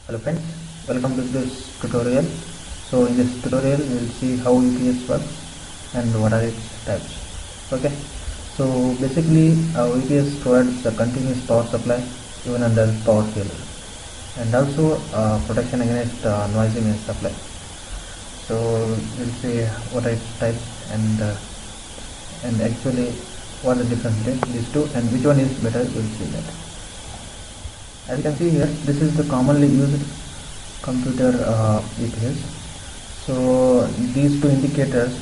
Hello friends, welcome to this tutorial. So in this tutorial we will see how UPS works and what are its types. Okay, so basically UPS provides a continuous power supply even under power failure, and also protection against noisy main supply. So we'll see what are its types and actually what the difference between these two and which one is better. We'll see that. As you can see here, this is the commonly used computer UPS. So these two indicators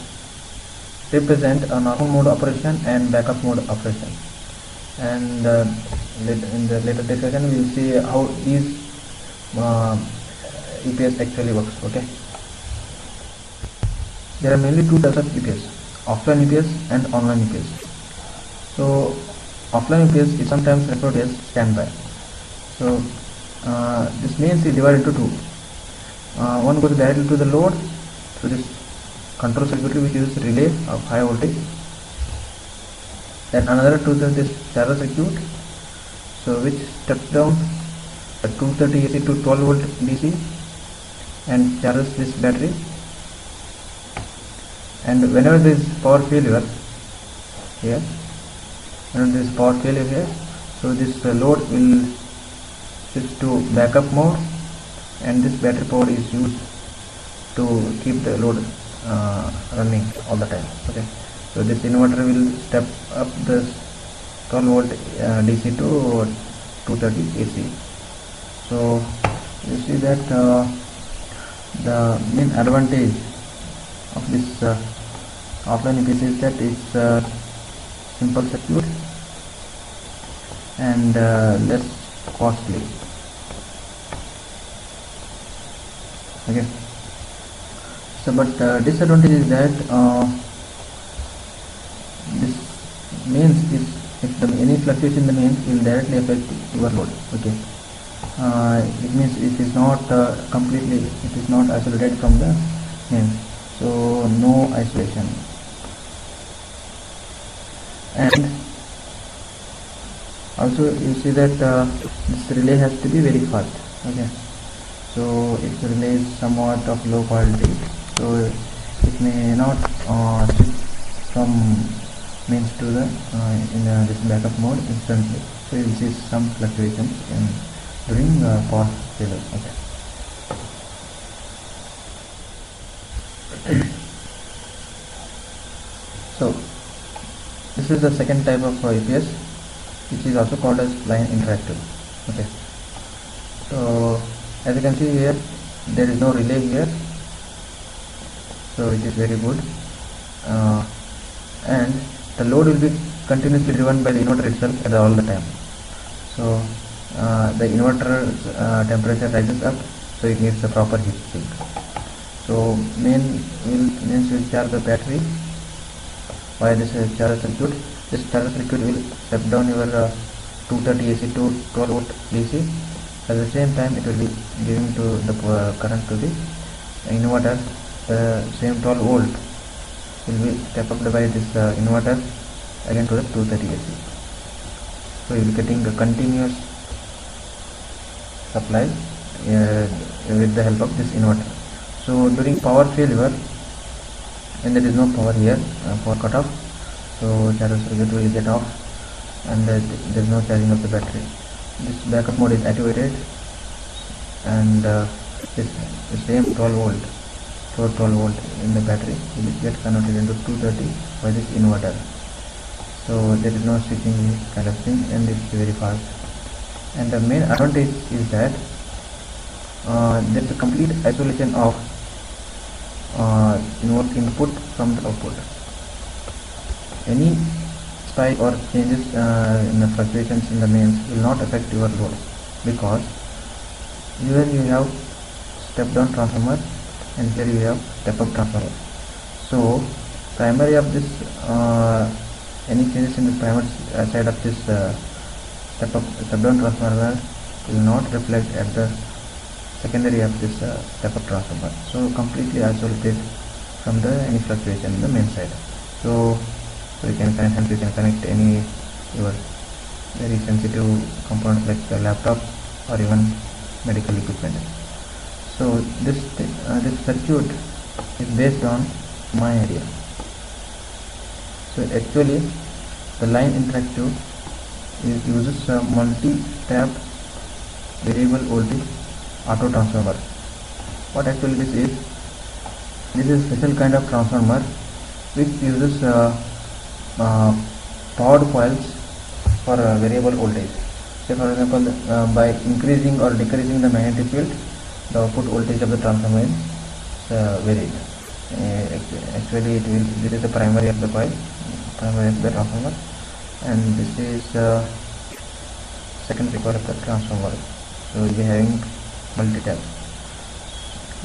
represent a normal mode operation and backup mode operation, and in the later discussion we will see how these UPS actually works. Okay, there are mainly two types of UPS: offline UPS and online UPS. So offline UPS is sometimes referred as standby. So this means it divided into two. One goes directly to the load through this control circuitry which uses relay of high voltage, then another to this charger circuit, so which steps down a 230 AC to 12 volt DC and charges this battery. And whenever there is power failure here, so this load will switch to backup mode, and this battery power is used to keep the load running all the time. Okay, so this inverter will step up this 12 volt DC to 230 AC. So you see that the main advantage of this offline UPS is that it's a simple circuit and less costly. Okay, so but disadvantage is that this means if any fluctuation in the mains will directly affect your load. Okay, it means it is not isolated from the mains, so no isolation. And also you see that this relay has to be very fast. Okay, so its relay is somewhat of low quality, so it may not switch from mains to the in this backup mode instantly. So you will see some fluctuations during power failure. Okay. So this is the second type of UPS, which is also called as line interactive. Okay, so as you can see here, there is no relay here, so it is very good, and the load will be continuously driven by the inverter itself at all the time. So the inverter temperature rises up, so it needs a proper heat sink. So mains will charge the battery via this charger circuit. This charger circuit will step down your 230 AC to 12 volt DC. At the same time, it will be giving to the current to the inverter. The same 12 volt will be step up by this inverter again to the 230 AC. So you will be getting a continuous supply with the help of this inverter. So during power failure, when there is no power here, power cut off, so charger circuit will get off and there is no charging of the battery. This backup mode is activated, and this same 12 volt in the battery will get converted into 230 by this inverter. So there is no switching kind of thing, and it's very fast. And the main advantage is that there is a complete isolation of input from the output. Any spike or changes in the fluctuations in the mains will not affect your load, because here you have step down transformer and here you have step up transformer. So primary of this any changes in the primary side of this step down transformer will not reflect at the secondary of this step up transformer. So completely isolated from the any fluctuation in the main side. So you can connect any your very sensitive components like the laptop or even medical equipment. So this circuit is based on my area. So actually the line interactive uses a multi-tap variable voltage auto transformer. What actually this is a special kind of transformer which uses powered coils for variable voltage. Say for example, by increasing or decreasing the magnetic field, the output voltage of the transformer is varied. Actually, this is the primary of the coil, primary of the transformer, and this is secondary coil of the transformer. So we will be having multi-tap.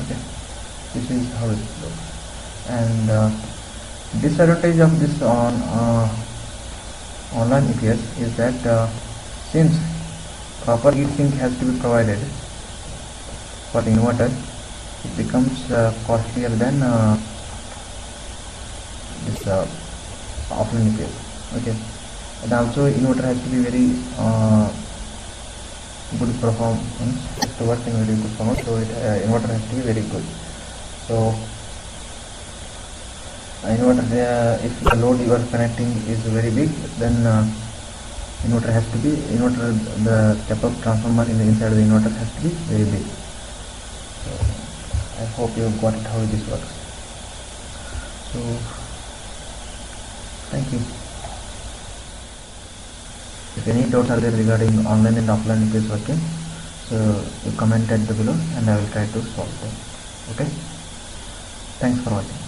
Okay, this is how it looks. And disadvantage of this online UPS is that since proper heat sink has to be provided for the inverter, it becomes costlier than this offline UPS. Okay, and also inverter has to be very good performance to work in very good performance. So inverter has to be very good. So inverter, if the load you are connecting is very big, then inverter has to be the step-up transformer in the inside of the inverter has to be very big. So I hope you have got it how this works. So thank you. If any doubts are there regarding online and offline UPS working, so you comment at the below and I will try to solve them. Okay, thanks for watching.